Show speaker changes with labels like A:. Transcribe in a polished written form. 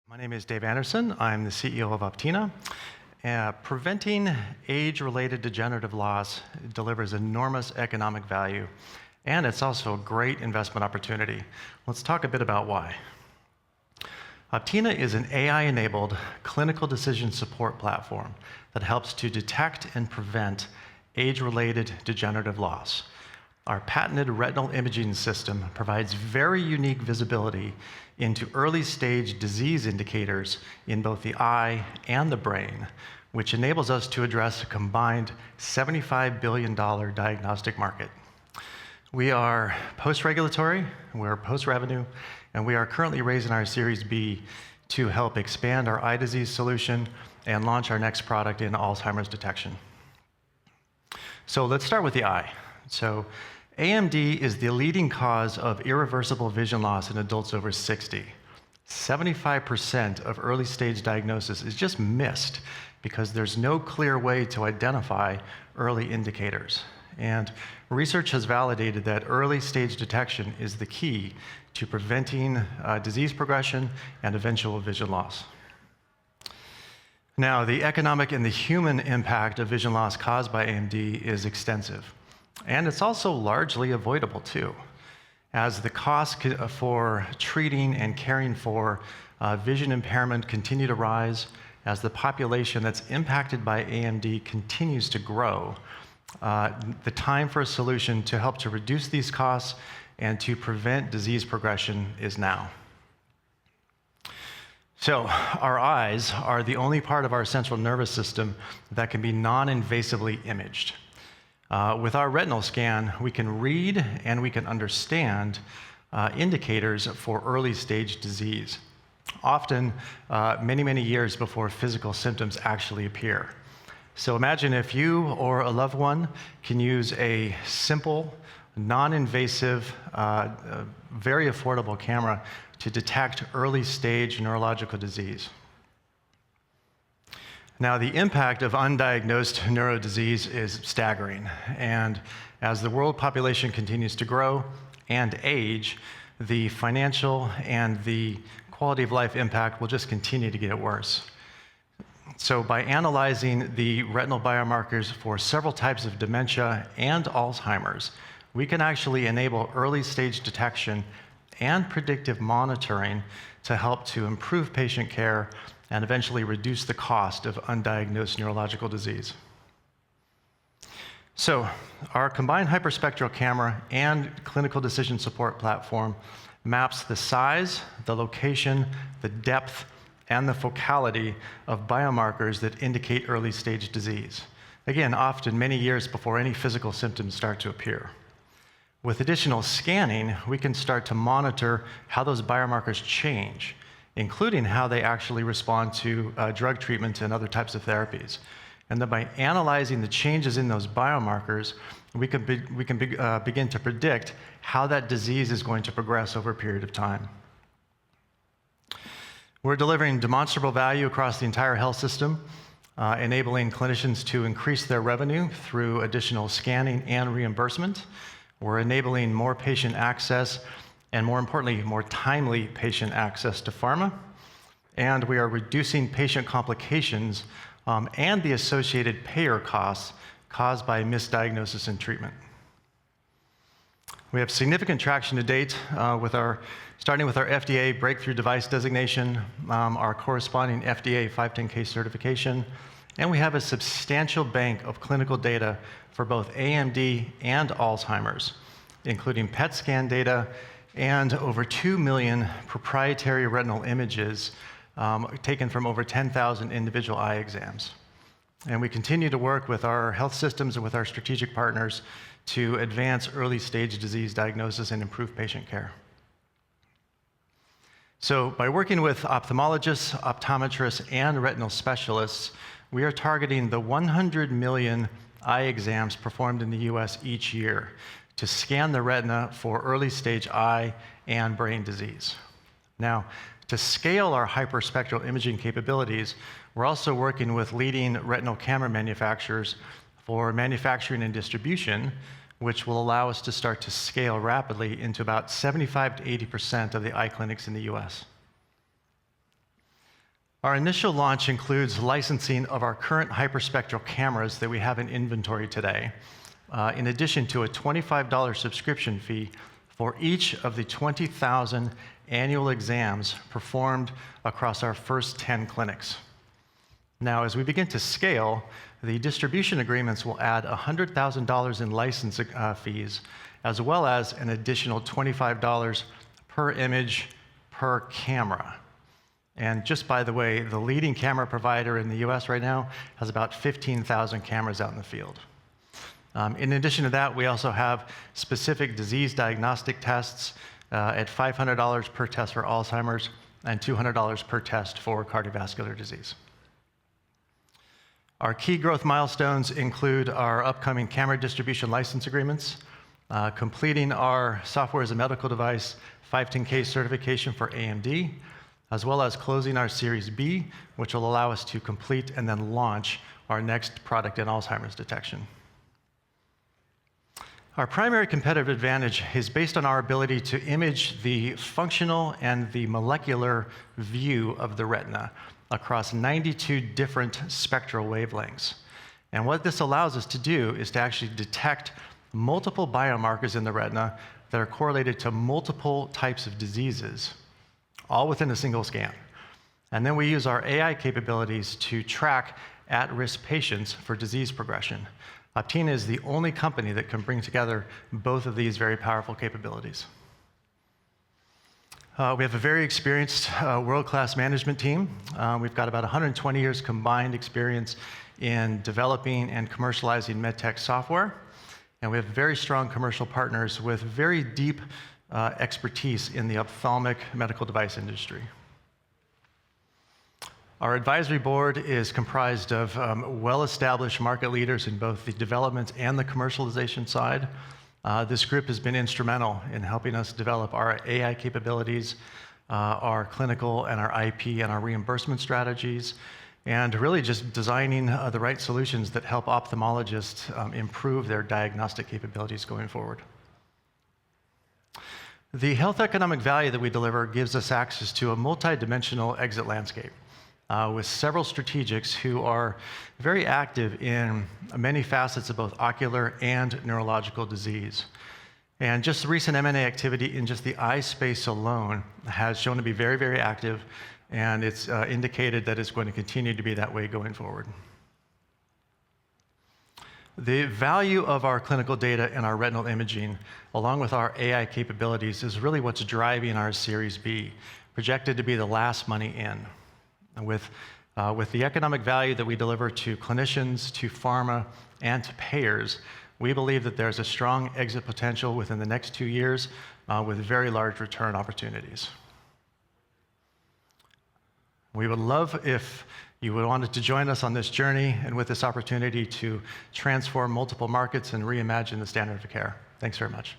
A: My name is Dave Anderson. I'm the CEO of Optina. Preventing age-related degenerative loss delivers enormous economic value, and it's also a great investment opportunity. Let's talk a bit about why. Optina is an AI-enabled clinical decision support platform that helps to detect and prevent age-related degenerative loss. Our patented retinal imaging system provides very unique visibility into early-stage disease indicators in both the eye and the brain, which enables us to address a combined $75 billion diagnostic market. We are post-regulatory, we're post-revenue, and we are currently raising our Series B to help expand our eye disease solution and launch our next product in Alzheimer's detection. So let's start with the eye. So AMD is the leading cause of irreversible vision loss in adults over 60. 75% of early-stage diagnosis is just missed because there's no clear way to identify early indicators. And research has validated that early-stage detection is the key to preventing disease progression and eventual vision loss. Now, the economic and the human impact of vision loss caused by AMD is extensive. And it's also largely avoidable too, as the costs for treating and caring for vision impairment continue to rise, as the population that's impacted by AMD continues to grow. The time for a solution to help to reduce these costs and to prevent disease progression is now. So our eyes are the only part of our central nervous system that can be non-invasively imaged. With our retinal scan, we can read and we can understand indicators for early-stage disease, often many, many years before physical symptoms actually appear. So imagine if you or a loved one can use a simple, non-invasive, very affordable camera to detect early-stage neurological disease. Now, the impact of undiagnosed neurodisease is staggering, and as the world population continues to grow and age, the financial and the quality of life impact will just continue to get worse. So by analyzing the retinal biomarkers for several types of dementia and Alzheimer's, we can actually enable early-stage detection and predictive monitoring to help to improve patient care and eventually reduce the cost of undiagnosed neurological disease. So our combined hyperspectral camera and clinical decision support platform maps the size, the location, the depth, and the focality of biomarkers that indicate early-stage disease. Again, often many years before any physical symptoms start to appear. With additional scanning, we can start to monitor how those biomarkers change, including how they actually respond to drug treatment and other types of therapies. And then by analyzing the changes in those biomarkers, we can begin to predict how that disease is going to progress over a period of time. We're delivering demonstrable value across the entire health system, enabling clinicians to increase their revenue through additional scanning and reimbursement. We're enabling more patient access and, more importantly, more timely patient access to pharma. And we are reducing patient complications and the associated payer costs caused by misdiagnosis and treatment. We have significant traction to date starting with our FDA Breakthrough Device Designation, our corresponding FDA 510(k) certification, and we have a substantial bank of clinical data for both AMD and Alzheimer's, including PET scan data and over 2 million proprietary retinal images taken from over 10,000 individual eye exams. And we continue to work with our health systems and with our strategic partners to advance early-stage disease diagnosis and improve patient care. So by working with ophthalmologists, optometrists, and retinal specialists, we are targeting the 100 million eye exams performed in the US each year to scan the retina for early-stage eye and brain disease. Now, to scale our hyperspectral imaging capabilities, we're also working with leading retinal camera manufacturers for manufacturing and distribution, which will allow us to start to scale rapidly into about 75 to 80% of the eye clinics in the US. Our initial launch includes licensing of our current hyperspectral cameras that we have in inventory today, in addition to a $25 subscription fee for each of the 20,000 annual exams performed across our first 10 clinics. Now, as we begin to scale, the distribution agreements will add $100,000 in license fees, as well as an additional $25 per image per camera. And just by the way, the leading camera provider in the US right now has about 15,000 cameras out in the field. In addition to that, we also have specific disease diagnostic tests at $500 per test for Alzheimer's and $200 per test for cardiovascular disease. Our key growth milestones include our upcoming camera distribution license agreements, completing our software as a medical device 510(k) certification for AMD, as well as closing our Series B, which will allow us to complete and then launch our next product in Alzheimer's detection. Our primary competitive advantage is based on our ability to image the functional and the molecular view of the retina across 92 different spectral wavelengths. And what this allows us to do is to actually detect multiple biomarkers in the retina that are correlated to multiple types of diseases, all within a single scan. And then we use our AI capabilities to track at-risk patients for disease progression. Optina is the only company that can bring together both of these very powerful capabilities. We have a very experienced world-class management team. We've got about 120 years combined experience in developing and commercializing Medtech software. And we have very strong commercial partners with very deep expertise in the ophthalmic medical device industry. Our advisory board is comprised of well-established market leaders in both the development and the commercialization side. This group has been instrumental in helping us develop our AI capabilities, our clinical and our IP and our reimbursement strategies, and really just designing the right solutions that help ophthalmologists improve their diagnostic capabilities going forward. The health economic value that we deliver gives us access to a multi-dimensional exit landscape with several strategics who are very active in many facets of both ocular and neurological disease. And just the recent M&A activity in just the eye space alone has shown to be very, very active, and it's indicated that it's going to continue to be that way going forward. The value of our clinical data and our retinal imaging, along with our AI capabilities, is really what's driving our Series B, projected to be the last money in. With the economic value that we deliver to clinicians, to pharma, and to payers, we believe that there's a strong exit potential within the next 2 years with very large return opportunities. We would love if you would want to join us on this journey and with this opportunity to transform multiple markets and reimagine the standard of care. Thanks very much.